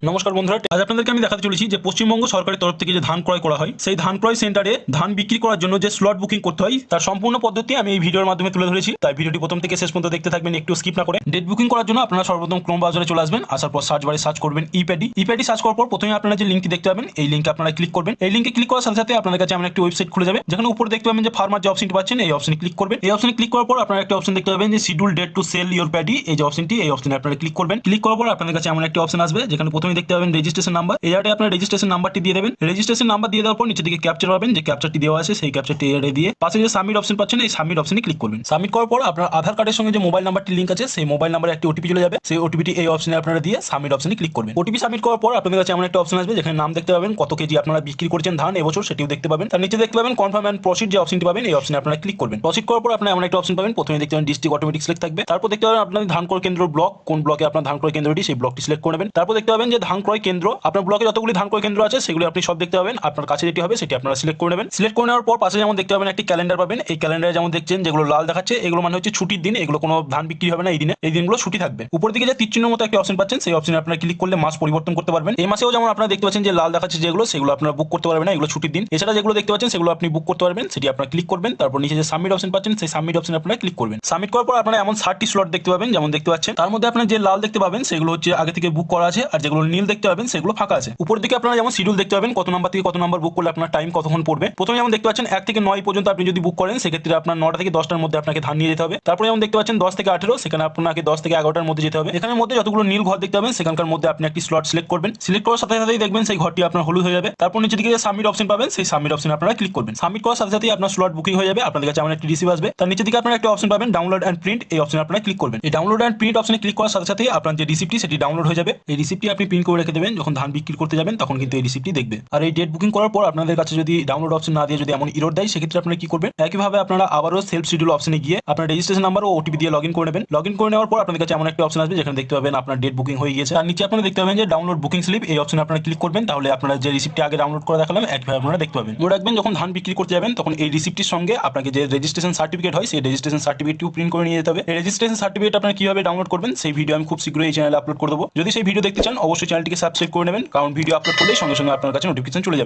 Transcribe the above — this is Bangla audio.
নমস্কার বন্ধুরা, আজ আপনাদেরকে আমি দেখাতে চলেছি যে পশ্চিমবঙ্গ সরকারের তরফ থেকে যে ধান ক্রয় করা হয় সেই ধান ক্রয় সেন্টারে ধান বিক্রি করার জন্য যে স্লট বুকিং করতে হয় তার সম্পূর্ণ পদ্ধতি আমি এই ভিডিওর মাধ্যমে তুলে ধরেছি। তাই ভিডিওটি প্রথম থেকে শেষ পর্যন্ত দেখতে থাকবেন, একটু স্কিপ না করে। ডেট বুকিং করার জন্য আপনারা সর্বপ্রথম ক্রোম ব্রাউজারে চলে আসবেন। আসার পর সার্চ বারে সার্চ করবেন e-Paddy সার্চ করার পর প্রথমে আপনারা যে লিঙ্কটি দেখতে পাবেন এই লিঙ্কে আপনারা ক্লিক করবেন। এই লিঙ্কে ক্লিক করার সাথে সাথে আপনাদের কাছে এমন একটি ওয়েবসাইট খুলে যাবে, যেখানে উপরে দেখতে পাবেন যে ফার্মার যে অপশনটি পাচ্ছেন এই অপশনে ক্লিক করবেন। এই অপশনে ক্লিক করার পর আপনারা একটা অপশন দেখতে পাবেন যে schedule date to sell your paddy, এই যে অপশনটি এই অপশনে আপনারা ক্লিক করবেন। ক্লিক করার পর আপনাদের কাছে এমন একটা অপশন আসবে যেখানে প্রথমে দেখতে পাবেন রেজিস্ট্রেশন নাম্বার। এই জায়গায় আপনারা রেজিস্ট্রেশন নাম্বারটি দিয়ে দেবেন। রেজিস্ট্রেশন নাম্বার দিয়ে দেওয়ার পর নিচে দিকে ক্যাপচার পাবেন, যে ক্যাপচারটি দেওয়া আছে সেই ক্যাপচারটি এড়ে দিয়ে পাশে যে সাবমিট অপশন পাচ্ছেন এই সাবমিট অপশনে ক্লিক করবেন। সাবমিট করার পর আপনার আধার কার্ডের সঙ্গে যে মোবাইল নাম্বারটি লিঙ্ক আছে সেই মোবাইল নাম্বারে একটি ওটিপি চলে যাবে। সেই ওটিপিটি এই অপশনে আপনারা দিয়ে সাবমিট অপশনে ক্লিক করবেন। ওটিপি সাবমিট করার পর আপনাদের কাছে এমন একটা অপশন আসবে যেখানে নাম দেখতে পাবেন, কত কেজি আপনারা বিক্রি করেছেন ধান এবছর সেটিও দেখতে পাবেন। তার নিচে দেখতে পাবেন কনফার্ম এন্ড প্রসিড যে অপশনটি পাবেন এই অপশনে আপনারা ক্লিক করবেন। প্রসিড করার পর আপনারা এমন একটা অপশন পাবেন, প্রথমে দেখতে পাবেন ডিস্ট্রিক্ট অটোমেটিক সিলেক্ট থাকবে। তারপর দেখতে পাবেন আপনাদের ধান ক্রয় কেন্দ্র ব্লক, কোন ব্লকে আপনার ধান ক্রয় কেন্দ্রটি সেই ব্লকটি সিলেক্ট করে নেবেন। তারপর দেখতে পাবেন যে ধান ক্রয় কেন্দ্র, আপনার ব্লকে যতগুলি ধান ক্রয় কেন্দ্র আছে সেগুলো আপনি সব দেখতে পাবেন। আপনার কাছে যেটি হবে সেটি আপনারা সিলেক্ট করে নেবেন। সিলেক্ট করে নেওয়ার পর পাশে যেমন দেখতে পাবেন একটি ক্যালেন্ডার পাবেন। এই ক্যালেন্ডারে যেমন দেখছেন যেগুলো লাল দেখাচ্ছে এগুলো মানে হচ্ছে ছুটির দিন, এগুলো কোনো ধান বিক্রি হবে না এই দিনে, এই দিনগুলো ছুটি থাকবে। উপর দিকে যে তীর চিহ্নের মতো একটা অপশন পাচ্ছেন সেই অপশনে আপনারা ক্লিক করলে মাস পরিবর্তন করতে পারবেন। এই মাসেও যেমন আপনারা দেখতে পাচ্ছেন যে লাল দেখাচ্ছে যেগুলো সেগুলো আপনারা বুক করতে পারবেন না, এগুলো ছুটির দিন। এছাড়া যেগুলো দেখতে পাচ্ছেন সেগুলো আপনি বুক করতে পারবেন, সেটি আপনারা ক্লিক করবেন। তারপর নিচে যে সাবমিট অপশন পাচ্ছেন সেই সাবমিট অপশনে আপনারা ক্লিক করবেন। সাবমিট করার পর আপনারা এমন 60টি স্লট দেখতে পাবেন যেমন দেখতে পাচ্ছেন। তার মধ্যে আপনারা যে লাল দেখতে পাবেন সেগুলো হচ্ছে আগে থেকে বুক করা আছে, আর যেগুলো নীল দেখতে পাবেন সেগুলো ফাঁকা আছে। উপর দিকে আপনারা যেমন শিডিউল দেখতে পাবেন, কত নাম্বার থেকে কত নাম্বার বুক করলে আপনার টাইম কতক্ষণ পড়বে। প্রথমে যেমন দেখতে পাচ্ছেন 1 থেকে 9 পর্যন্ত আপনি যদি বুক করেন সেক্ষেত্রে আপনার 9টা থেকে 10টার মধ্যে আপনাকে ধান নিয়ে যেতে হবে। তারপরে যেমন দেখতে পাচ্ছেন 10 থেকে 18, সেখানে আপনাকে 10 থেকে 11টার মধ্যে যেতে হবে। এখানের মধ্যে যতগুলো নীল ঘর দেখতে পাবেন সেখানকার মধ্যে আপনি একটি স্লট সিলেক্ট করবেন। সিলেক্ট করার সাথে সাথেই দেখবেন সেই ঘরটি আপনার হলুদ হয়ে যাবে। তারপর নিচে দিকে যে সাবমিট অপশন পাবেন সেই সাবমিট অপশনে আপনারা ক্লিক করবেন। সাবমিট করার সাথে সাথেই আপনার স্লট বুকিং হয়ে যাবে। আপনাদের কাছে এমন একটি রিসিভ আসবে, তার নিচে দিকে আপনারা একটা অপশন পাবেন ডাউনলোড এন্ড প্রিন্ট, এই অপশনে আপনারা ক্লিক করবেন। এই ডাউনলোড এন্ড প্রিন্ট অপশনে ক্লিক করার সাথে সাথেই আপনার যে রিসিপ্টটি সেটি ডাউনলোড হয়ে যাবে। এই রিসিপ্টটি আপনি প্রিন্ট করে রেখে দেবেন, যখন ধান বিক্রি করতে যাবেন তখন কিন্তু এই রিসিপ্টটি দেখবে। আর এই ডেট বুকিং করার পর আপনাদের কাছে যদি ডাউনলোড অপশন না দিয়ে যদি এমন এরর দেয় সেক্ষেত্রে আপনারা কি করবেন, একইভাবে আপনারা আবারও সেলফ শিডিউল অপশনে গিয়ে আপনার রেজিস্ট্রেশন নাম্বার ও ওটিপি দিয়ে লগইন করে নেবেন। লগইন করে নেওয়ার পর আপনাদের কাছে এমন একটা অপশন আসবে যেখানে দেখতে পাবেন আপনার ডেট বুকিং হয়ে গিয়েছে। আর নিচে আপনারা দেখতে পাবেন যে ডাউনলোড বুকিং স্লিপ, এই অপশনে আপনারা ক্লিক করবেন। তাহলে আপনারা যে রিসিপ্টটি আগে ডাউনলোড করে দেখালাম একইভাবে আপনারা দেখতে পাবেন। মনে রাখবেন যখন ধান বিক্রি করতে যাবেন তখন এই রিসিপ্টটির সঙ্গে আপনাকে যে রেজিস্ট্রেশন সার্টিফিকেট হয় সেই রেজিস্ট্রেশন সার্টিফিকেটটিও প্রিন্ট করে নিয়ে যেতে হবে। এই রেজিস্ট্রেশন সার্টিফিকেট আপনারা কিভাবে ডাউনলোড করবেন সেই ভিডিও আমি খুব শীঘ্রই এই চ্যানেলে আপলোড করে দেবো। যদি সেই ভিডিও দেখতে চান অবশ্যই চ্যানেলটিকে সাবস্ক্রাইব করে নেবেন, কারণ ভিডিও আপলোড করলেই সঙ্গে সঙ্গে আপনার কাছে নোটিফিকেশন চলে যাবে।